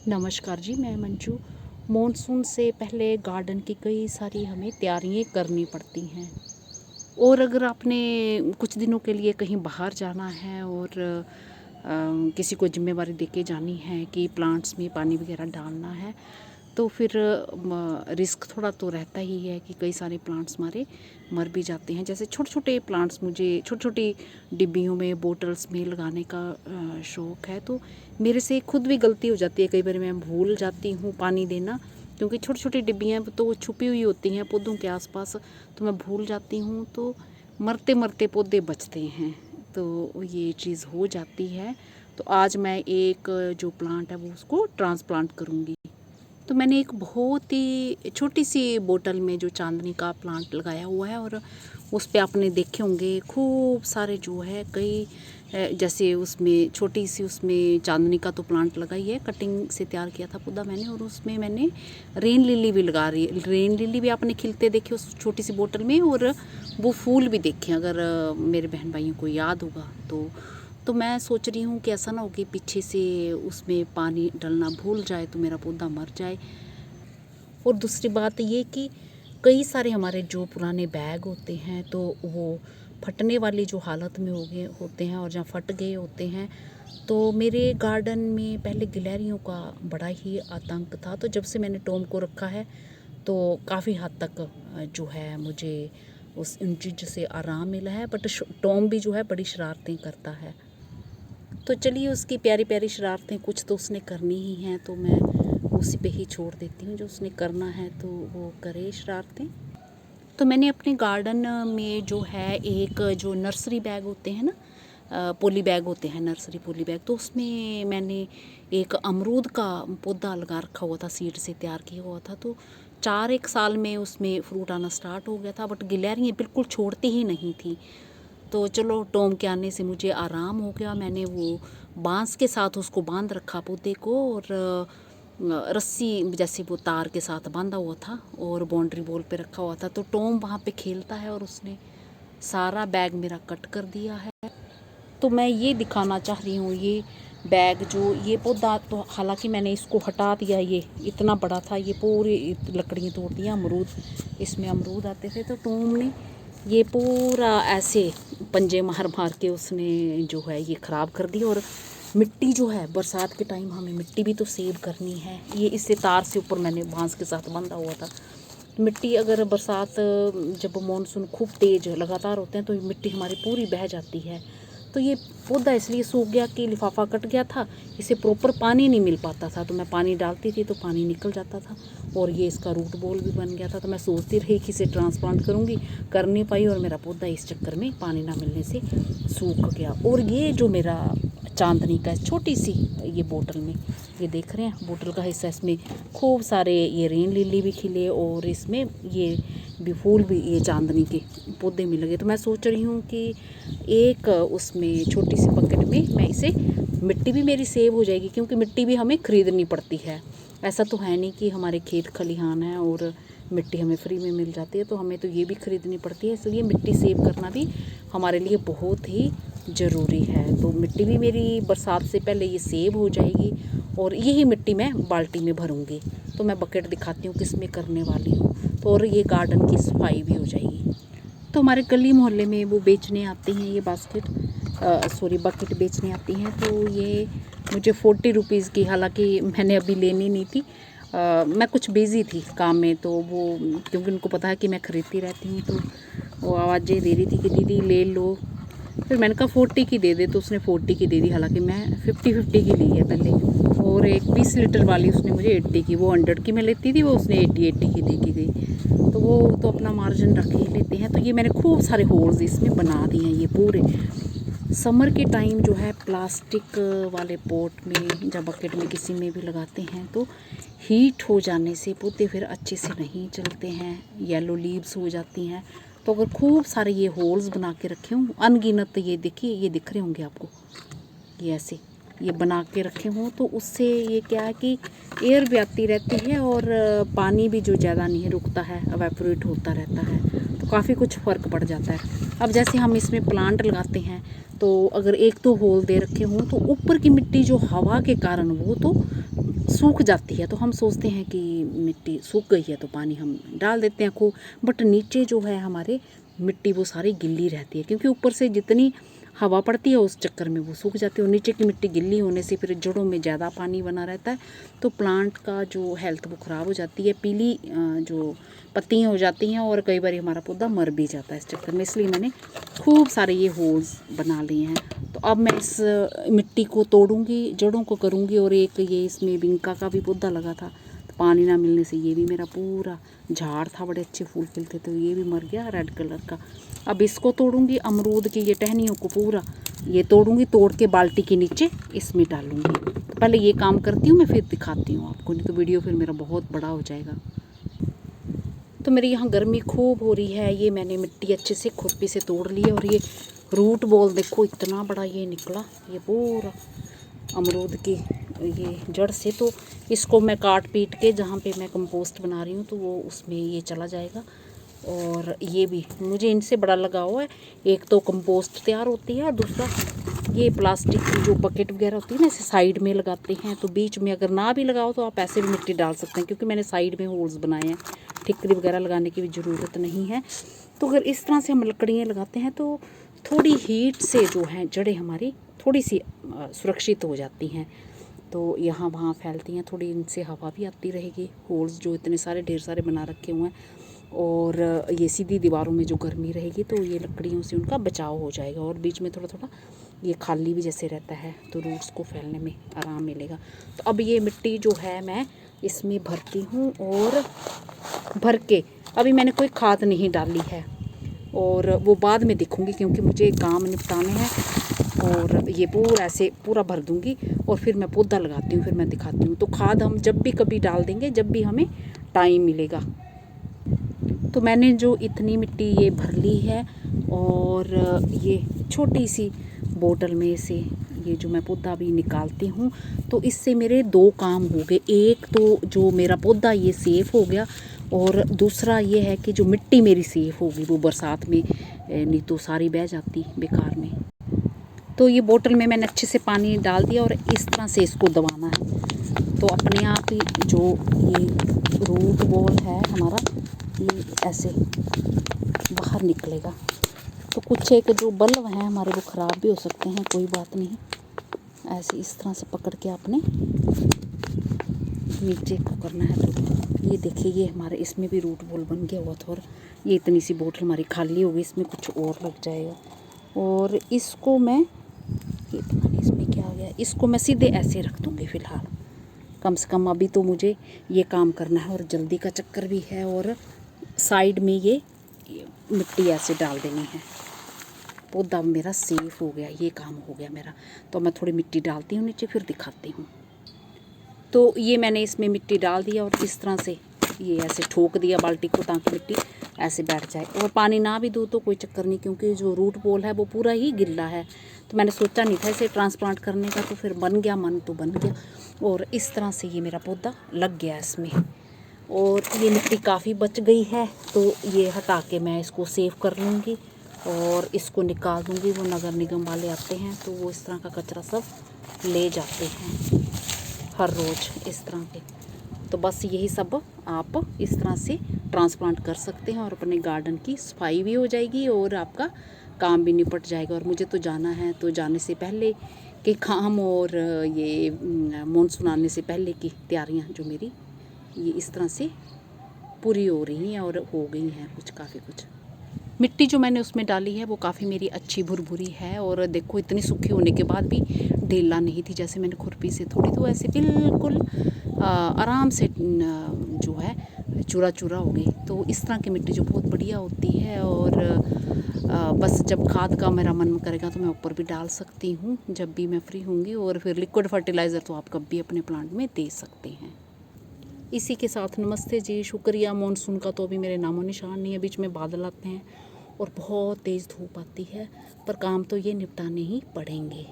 नमस्कार जी, मैं मंजू। मॉनसून से पहले गार्डन की कई सारी हमें तैयारियां करनी पड़ती हैं। और अगर आपने कुछ दिनों के लिए कहीं बाहर जाना है और किसी को जिम्मेवारी देके जानी है कि प्लांट्स में पानी वगैरह डालना है, तो फिर रिस्क थोड़ा तो रहता ही है कि कई सारे प्लांट्स हमारे मर भी जाते हैं। जैसे छोटे छोटे प्लांट्स मुझे छोटी छोटी डिब्बियों में, बोटल्स में लगाने का शौक़ है, तो मेरे से खुद भी गलती हो जाती है। कई बार मैं भूल जाती हूँ पानी देना, क्योंकि छोटी छोटी डिब्बियाँ तो वो छुपी हुई होती हैं पौधों के आसपास, तो मैं भूल जाती हूँ, तो मरते मरते पौधे बचते हैं। तो ये चीज़ हो जाती है। तो आज मैं एक जो प्लांट है वो उसको ट्रांसप्लांट करूँगी। तो मैंने एक बहुत ही छोटी सी बोतल में जो चांदनी का प्लांट लगाया हुआ है, और उस पे आपने देखे होंगे खूब सारे जो है कई जैसे उसमें छोटी सी उसमें चांदनी का तो प्लांट लगाई है, कटिंग से तैयार किया था पौधा मैंने। और उसमें मैंने रेन लिली भी लगा रही है। रेन लिली भी आपने खिलते देखे उस छोटी सी बोतल में, और वो फूल भी देखे अगर मेरे बहन भाइयों को याद होगा तो मैं सोच रही हूँ कि ऐसा ना हो कि पीछे से उसमें पानी डालना भूल जाए तो मेरा पौधा मर जाए। और दूसरी बात ये कि कई सारे हमारे जो पुराने बैग होते हैं तो वो फटने वाली जो हालत में हो गए होते हैं, और जहाँ फट गए होते हैं। तो मेरे गार्डन में पहले गिलहरियों का बड़ा ही आतंक था, तो जब से मैंने टॉम को रखा है तो काफ़ी हद तक जो है मुझे उन चीज़ों से आराम मिला है। बट टॉम भी जो है बड़ी शरारतें करता है, तो चलिए उसकी प्यारी प्यारी शरारतें कुछ तो उसने करनी ही हैं, तो मैं उसी पे ही छोड़ देती हूँ। जो उसने करना है तो वो करे शरारतें। तो मैंने अपने गार्डन में जो है एक जो नर्सरी बैग होते हैं ना, पॉली बैग होते हैं, नर्सरी पॉली बैग, तो उसमें मैंने एक अमरूद का पौधा लगा रखा हुआ था, सीड से तैयार किया हुआ था। तो 4 एक साल में उसमें फ्रूट आना स्टार्ट हो गया था, बट गिलहरियाँ बिल्कुल छोड़ती ही नहीं थी। तो चलो टॉम के आने से मुझे आराम हो गया। मैंने वो बांस के साथ उसको बांध रखा पौधे को, और रस्सी जैसे वो तार के साथ बांधा हुआ था और बाउंड्री वॉल पे रखा हुआ था। तो टॉम वहाँ पे खेलता है, और उसने सारा बैग मेरा कट कर दिया है। तो मैं ये दिखाना चाह रही हूँ, ये बैग जो ये पौधा, तो हालांकि मैंने इसको हटा दिया, ये इतना बड़ा था, ये पूरी लकड़ियाँ तोड़ दिया। अमरूद, इसमें अमरूद आते थे, तो टॉम ने ये पूरा ऐसे पंजे मार मार के उसने जो है ये ख़राब कर दिया। और मिट्टी जो है, बरसात के टाइम हमें मिट्टी भी तो सेव करनी है। ये इससे तार से ऊपर मैंने बांस के साथ बांधा हुआ था। मिट्टी अगर बरसात जब मानसून खूब तेज़ लगातार होते हैं तो मिट्टी हमारी पूरी बह जाती है। तो ये पौधा इसलिए सूख गया कि लिफाफा कट गया था, इसे प्रॉपर पानी नहीं मिल पाता था। तो मैं पानी डालती थी तो पानी निकल जाता था, और ये इसका रूट बॉल भी बन गया था। तो मैं सोचती रही कि इसे ट्रांसप्लांट करूँगी, कर नहीं पाई, और मेरा पौधा इस चक्कर में पानी ना मिलने से सूख गया। और ये जो मेरा चांदनी का छोटी सी ये बोतल में, ये देख रहे हैं बोतल का हिस्सा, इसमें खूब सारे ये रेन लिली भी खिले, और इसमें ये भी फूल भी ये चांदनी के पौधे में लगे। तो मैं सोच रही हूँ कि एक उसमें छोटी सी बकेट में मैं इसे, मिट्टी भी मेरी सेव हो जाएगी, क्योंकि मिट्टी भी हमें ख़रीदनी पड़ती है। ऐसा तो है नहीं कि हमारे खेत खलिहान है और मिट्टी हमें फ्री में मिल जाती है, तो हमें तो ये भी ख़रीदनी पड़ती है। इसलिए मिट्टी सेव करना भी हमारे लिए बहुत ही ज़रूरी है। तो मिट्टी भी मेरी बरसात से पहले ये सेव हो जाएगी, और यही मिट्टी मैं बाल्टी में भरूँगी। तो मैं बकेट दिखाती हूँ किस में करने वाली हूँ, तो और ये गार्डन की सफाई भी हो जाएगी। तो हमारे गली मोहल्ले में वो बेचने आते हैं, ये बास्केट बकेट बेचने आती हैं। तो ये मुझे 40 रुपीज़ की, हालांकि मैंने अभी लेनी नहीं थी, मैं कुछ बिज़ी थी काम में, तो वो क्योंकि उनको पता है कि मैं ख़रीदती रहती हूँ, तो वो आवाज़ें दे रही थी कि दीदी ले लो। फिर मैंने कहा 40 की दे दे, तो उसने 40 की दे दी। हालांकि मैं 50-50 की ली है पहले, और एक 20 लीटर वाली उसने मुझे 80 की, वो 100 की मैं लेती थी, वो उसने 80 की दे के गई। तो वो तो अपना मार्जिन रख ही लेते हैं। तो ये मैंने खूब सारे होल्स इसमें बना दिए हैं। ये पूरे समर के टाइम जो है प्लास्टिक वाले पॉट में या बकेट में किसी में भी लगाते हैं, तो हीट हो जाने से पौधे फिर अच्छे से नहीं चलते हैं, येलो लीव्स हो जाती हैं। तो अगर खूब सारे ये होल्स बना के रखे हों, अनगिनत, ये देखिए ये दिख रहे होंगे आपको, ये ऐसे ये बना के रखे हों, तो उससे ये क्या है कि एयर भी आती रहती है, और पानी भी जो ज़्यादा नहीं रुकता है, एवेपोरेट होता रहता है, तो काफ़ी कुछ फ़र्क पड़ जाता है। अब जैसे हम इसमें प्लांट लगाते हैं, तो अगर 1-2 होल दे रखे हों, तो ऊपर की मिट्टी जो हवा के कारण वो तो सूख जाती है तो हम सोचते हैं कि मिट्टी सूख गई है तो पानी हम डाल देते हैं खूब, बट नीचे जो है हमारे मिट्टी वो सारी गिल्ली रहती है, क्योंकि ऊपर से जितनी हवा पड़ती है उस चक्कर में वो सूख जाती है, और नीचे की मिट्टी गिल्ली होने से फिर जड़ों में ज़्यादा पानी बना रहता है, तो प्लांट का जो हेल्थ वो ख़राब हो जाती है, पीली जो पत्तियाँ हो जाती हैं, और कई बार हमारा पौधा मर भी जाता है इस चक्कर में। इसलिए मैंने खूब सारे ये होल्स बना लिए हैं। तो अब मैं इस मिट्टी को तोड़ूंगी, जड़ों को करूंगी, और एक ये इसमें बिंका का भी पौधा लगा था, तो पानी ना मिलने से ये भी मेरा पूरा झाड़ था, बड़े अच्छे फूल खिलते थे, ये भी मर गया रेड कलर का। अब इसको तोड़ूंगी, अमरूद की ये टहनियों को पूरा ये तोड़ूंगी, तोड़ के बाल्टी के नीचे इसमें डालूंगी। तो पहले ये काम करती हूँ मैं, फिर दिखाती हूँ आपको, नहीं तो वीडियो फिर मेरा बहुत बड़ा हो जाएगा। तो मेरी यहाँ गर्मी खूब हो रही है। ये मैंने मिट्टी अच्छे से खुरपी से तोड़ ली है, और ये रूट बॉल देखो इतना बड़ा ये निकला, ये पूरा अमरूद की ये जड़ से। तो इसको मैं काट पीट के जहाँ पे मैं कंपोस्ट बना रही हूँ तो वो उसमें ये चला जाएगा। और ये भी मुझे इनसे बड़ा लगाव है, एक तो कंपोस्ट तैयार होती है, और दूसरा ये प्लास्टिक की जो बकेट वगैरह होती है ना, ऐसे साइड में लगाते हैं, तो बीच में अगर ना भी लगाओ तो आप ऐसे भी मिट्टी डाल सकते हैं, क्योंकि मैंने साइड में होल्स बनाए हैं, ठिकरी वगैरह लगाने की भी ज़रूरत नहीं है। तो अगर इस तरह से हम लकड़ियाँ लगाते हैं तो थोड़ी हीट से जो है जड़ें हमारी थोड़ी सी सुरक्षित हो जाती हैं, तो यहाँ वहाँ फैलती हैं, थोड़ी इनसे हवा भी आती रहेगी। होल्स जो इतने सारे ढेर सारे बना रखे हुए हैं, और ये सीधी दीवारों में जो गर्मी रहेगी तो ये लकड़ियों से उनका बचाव हो जाएगा, और बीच में थोड़ा थोड़ा ये खाली भी जैसे रहता है तो रूट्स को फैलने में आराम मिलेगा। तो अब ये मिट्टी जो है मैं इसमें भरती हूँ, और भर के अभी मैंने कोई खाद नहीं डाली है, और वो बाद में दिखूँगी, क्योंकि मुझे काम निपटाने हैं। और ये पूरा ऐसे पूरा भर दूँगी, और फिर मैं पौधा लगाती हूँ, फिर मैं दिखाती हूँ। तो खाद हम जब भी कभी डाल देंगे, जब भी हमें टाइम मिलेगा। तो मैंने जो इतनी मिट्टी ये भर ली है, और ये छोटी सी बोतल में से ये जो मैं पौधा भी निकालती हूँ, तो इससे मेरे दो काम हो गए। एक तो जो मेरा पौधा ये सेफ़ हो गया, और दूसरा ये है कि जो मिट्टी मेरी सेफ़ होगी, वो बरसात में नहीं तो सारी बह जाती बेकार में। तो ये बोतल में मैंने अच्छे से पानी डाल दिया, और इस तरह से इसको दबाना है, तो अपने आप ही जो ये रूट बॉल है हमारा ये ऐसे बाहर निकलेगा। तो कुछ एक जो बल्ब हैं हमारे वो ख़राब भी हो सकते हैं, कोई बात नहीं, ऐसे इस तरह से पकड़ के आपने नीचे को करना है। तो ये देखिए, ये हमारे इसमें भी रूट बॉल बन गया हुआ था, और ये इतनी सी बोतल हमारी खाली होगी, इसमें कुछ और लग जाएगा। और इसको मैं, ये पता नहीं इसमें क्या आ गया, इसको मैं सीधे ऐसे रख दूँगी फ़िलहाल। कम से कम अभी तो मुझे ये काम करना है, और जल्दी का चक्कर भी है, और साइड में ये मिट्टी ऐसे डाल देनी है। पौधा मेरा सेफ़ हो गया, ये काम हो गया मेरा। तो मैं थोड़ी मिट्टी डालती हूँ नीचे, फिर दिखाती हूँ। तो ये मैंने इसमें मिट्टी डाल दिया, और इस तरह से ये ऐसे ठोक दिया बाल्टी को, ताकि मिट्टी ऐसे बैठ जाए। और पानी ना भी दूँ तो कोई चक्कर नहीं, क्योंकि जो रूट बॉल है वो पूरा ही गिल्ला है। तो मैंने सोचा नहीं था इसे ट्रांसप्लांट करने का, तो फिर बन गया, मन तो बन गया। और इस तरह से ये मेरा पौधा लग गया इसमें। और ये मिट्टी काफ़ी बच गई है, तो ये हटा के मैं इसको सेव कर लूँगी, और इसको निकाल दूँगी। वो नगर निगम वाले आते हैं तो वो इस तरह का कचरा सब ले जाते हैं हर रोज़ इस तरह के। तो बस यही सब आप इस तरह से ट्रांसप्लांट कर सकते हैं, और अपने गार्डन की सफाई भी हो जाएगी, और आपका काम भी निपट जाएगा। और मुझे तो जाना है, तो जाने से पहले के काम और ये मानसून आने से पहले की तैयारियां जो मेरी ये इस तरह से पूरी हो रही हैं, और हो गई हैं काफ़ी कुछ। मिट्टी जो मैंने उसमें डाली है वो काफ़ी मेरी अच्छी भुरभुरी है, और देखो इतनी सूखी होने के बाद भी ढीला नहीं थी। जैसे मैंने खुरपी से थोड़ी, तो ऐसे बिल्कुल आराम से जो है चूरा चूरा हो गई। तो इस तरह की मिट्टी जो बहुत बढ़िया होती है, और बस जब खाद का मेरा मन करेगा तो मैं ऊपर भी डाल सकती हूँ, जब भी मैं फ्री होंगी। और फिर लिक्विड फर्टिलाइज़र तो आप कभी भी अपने प्लांट में दे सकते हैं। इसी के साथ नमस्ते जी, शुक्रिया। मानसून का तो अभी मेरे नामो निशान नहीं है, बीच में बादल आते हैं और बहुत तेज़ धूप आती है, पर काम तो ये निपटाने ही पड़ेंगे।